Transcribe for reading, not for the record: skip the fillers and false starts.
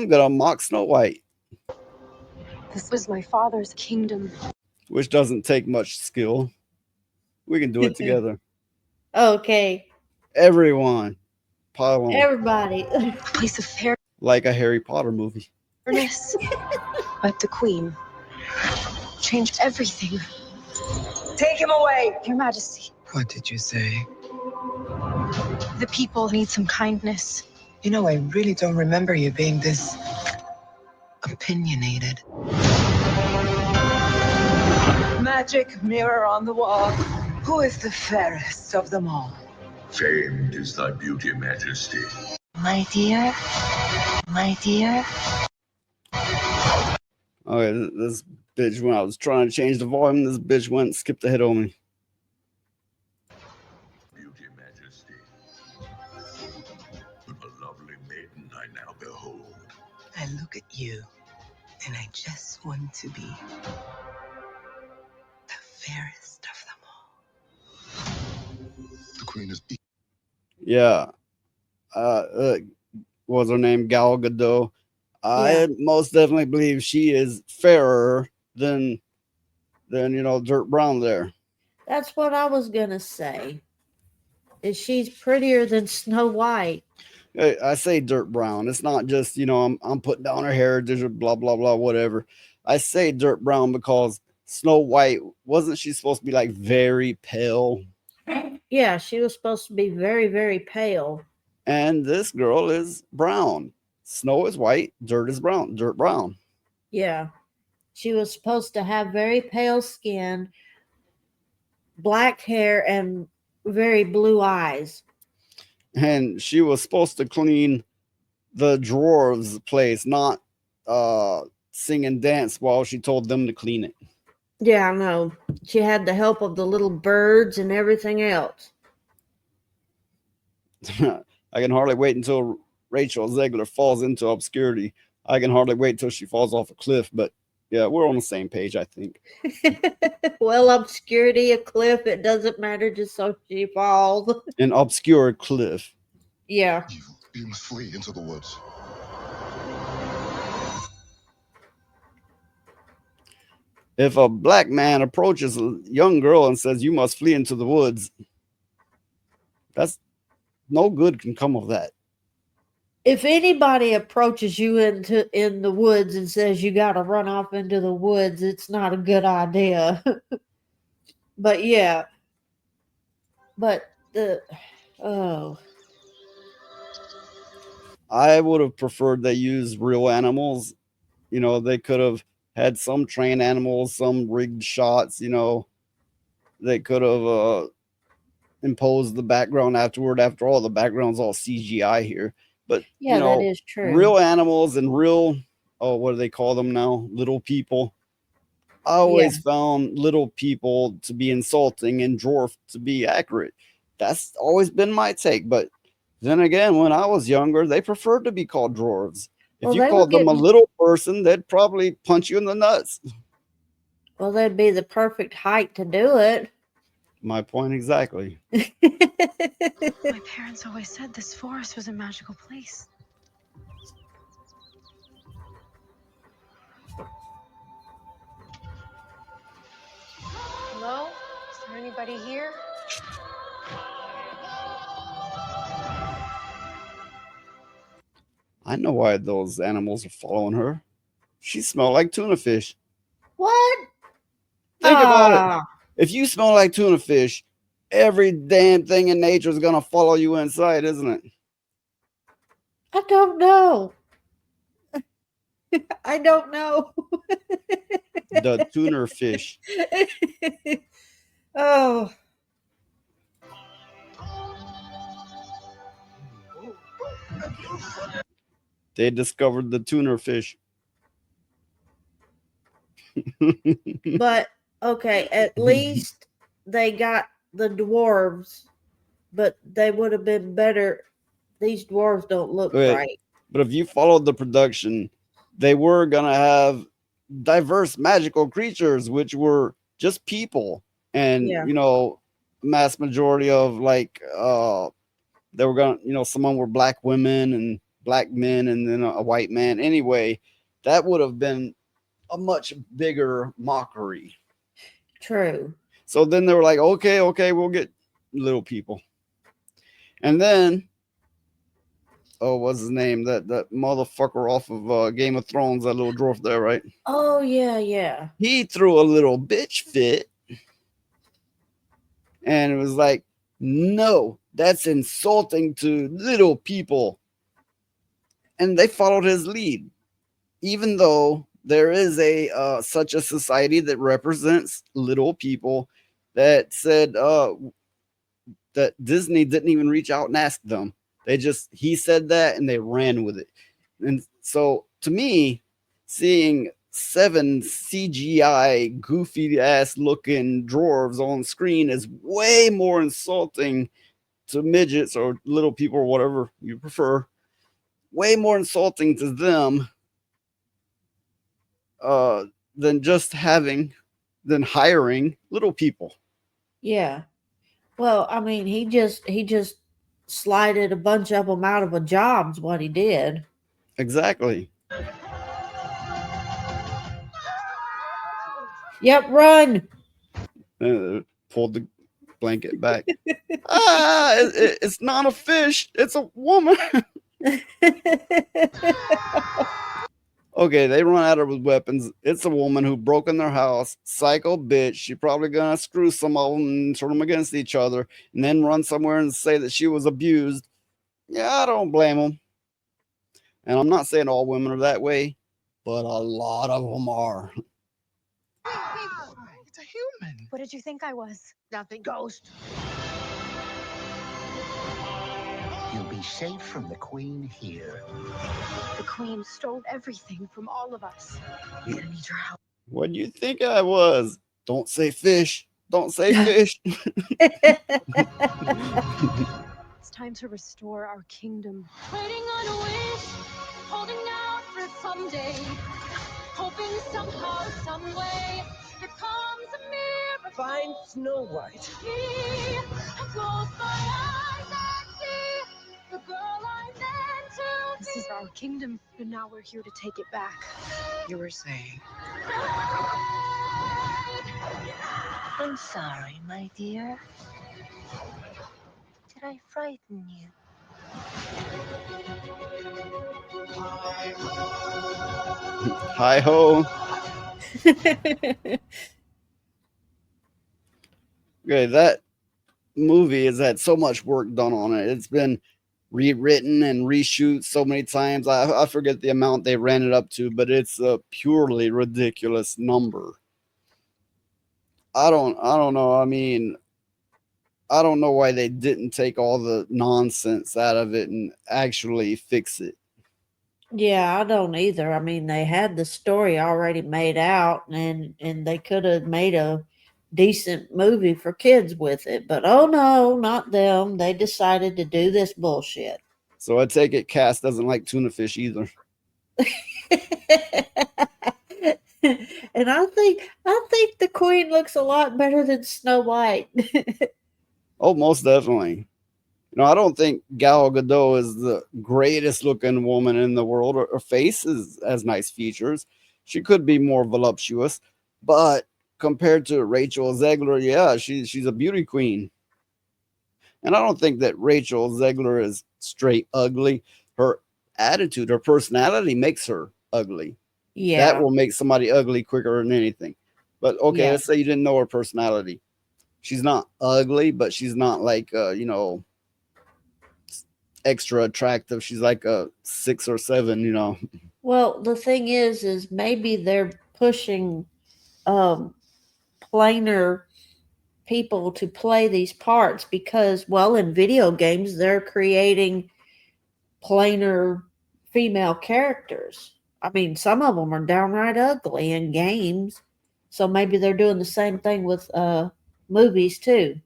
I'm gonna mock Snow White, This was my father's kingdom. which doesn't take much skill. We can do it together. Okay, Everyone, pile on everybody. A place of like a Harry Potter movie. fairness. But the queen changed everything. Take him away. Your Majesty, What did you say? the people need some kindness. You know, I really don't remember you being this opinionated. Magic mirror on the wall. Who is the fairest of them all? Famed is thy beauty, Majesty. My dear. My dear. Okay, this bitch, when I was trying to change the volume, this bitch went and skipped ahead on me. Beauty, Majesty. A lovely maiden I now behold. I look at you, and I just want to be the fairest of them all. The queen is Yeah. What was her name? Gal Gadot. I most definitely believe she is fairer than Dirt Brown there. That's what I was gonna say. Is she's prettier than Snow White? I say Dirt Brown. It's not just I'm putting down her heritage or blah blah blah whatever. I say Dirt Brown because Snow White, wasn't she supposed to be like very pale? Yeah, she was supposed to be very, very pale. And this girl is brown. Snow is white, dirt is brown. Dirt brown. Yeah. She was supposed to have very pale skin, black hair, and very blue eyes. And she was supposed to clean the dwarves' place, not sing and dance while she told them to clean it. Yeah, I know. She had the help of the little birds and everything else. I can hardly wait until Rachel Zegler falls into obscurity. I can hardly wait till she falls off a cliff. But yeah, we're on the same page, I think. Well, obscurity, a cliff, it doesn't matter, just so she falls. An obscure cliff. Yeah. You must flee into the woods. If a black man approaches a young girl and says, "You must flee into the woods," that's no good can come of that. If anybody approaches you in the woods and says you got to run off into the woods, it's not a good idea. But yeah. But I would have preferred they use real animals. They could have had some trained animals, some rigged shots. They could have imposed the background afterward. After all, the background's all CGI here. But yeah, that is true. Real animals and real, what do they call them now? Little people. I always found little people to be insulting and dwarf to be accurate. That's always been my take. But then again, when I was younger, they preferred to be called dwarves. If you called them a little person, they'd probably punch you in the nuts. Well, that'd be the perfect height to do it. My point exactly. My parents always said this forest was a magical place. Hello? Is there anybody here? I know why those animals are following her. She smelled like tuna fish. What? Think about it. If you smell like tuna fish, every damn thing in nature is going to follow you inside, isn't it? I don't know. I don't know. The tuna fish. Oh. They discovered the tuna fish. But okay, at least they got the dwarves, but they would have been better. These dwarves don't look right. But if you followed the production, they were gonna have diverse magical creatures, which were just people, and mass majority of they were gonna, some of them were black women and black men and then a white man. Anyway, that would have been a much bigger mockery. True. So then they were like, okay, we'll get little people. And then, oh, what's his name? That motherfucker off of Game of Thrones, that little dwarf there, right? Oh, yeah. He threw a little bitch fit. And it was like, no, that's insulting to little people. And they followed his lead, even though there is a such a society that represents little people that said that Disney didn't even reach out and ask them. He said that and they ran with it. And so to me, seeing 7 CGI goofy ass looking dwarves on screen is way more insulting to midgets or little people or whatever you prefer. Way more insulting to them than hiring little people. Yeah. Well, I mean, he just slided a bunch of them out of a job's what he did. Exactly. Yep, run. Pulled the blanket back. It's not a fish. It's a woman. Okay, they run at her with weapons. It's a woman who broke in their house. Psycho bitch. She probably gonna screw some of them and turn them against each other and then run somewhere and say that she was abused. Yeah, I don't blame them. And I'm not saying all women are that way, but a lot of them are. It's a human. What did you think I was? Nothing, ghost. You'll be safe from the Queen here. The Queen stole everything from all of us. We're gonna need your help. What do you think I was? Don't say fish. Don't say fish. It's time to restore our kingdom. Waiting on a wish, holding out for someday, hoping somehow, some way, there comes a miracle. Find Snow White. See, I close my eyes and see the girl I meant to be. This is our kingdom, and now we're here to take it back. You were saying. I'm sorry, my dear. Did I frighten you? Hi ho. Okay, that movie has had so much work done on it. It's been rewritten and reshoot so many times. I forget the amount they ran it up to, but it's a purely ridiculous number. I don't know. I mean, I don't know why they didn't take all the nonsense out of it and actually fix it. Yeah, I don't either. I mean, they had the story already made out, and they could have made a decent movie for kids with it. But oh no, not them. They decided to do this bullshit. So I take it Cass doesn't like tuna fish either. And I think the Queen looks a lot better than Snow White. Oh, most definitely. You know, I don't think Gal Gadot is the greatest looking woman in the world. Her face has nice features. She could be more voluptuous, but compared to Rachel Zegler, yeah, she's a beauty queen. And I don't think that Rachel Zegler is straight ugly. Her attitude, her personality makes her ugly. Yeah. That will make somebody ugly quicker than anything. But okay, Yeah. let's say you didn't know her personality. She's not ugly, but she's not like extra attractive. She's like a 6 or 7. Well, the thing is maybe they're pushing plainer people to play these parts because, well, in video games, they're creating plainer female characters. I mean, some of them are downright ugly in games. So maybe they're doing the same thing with movies too.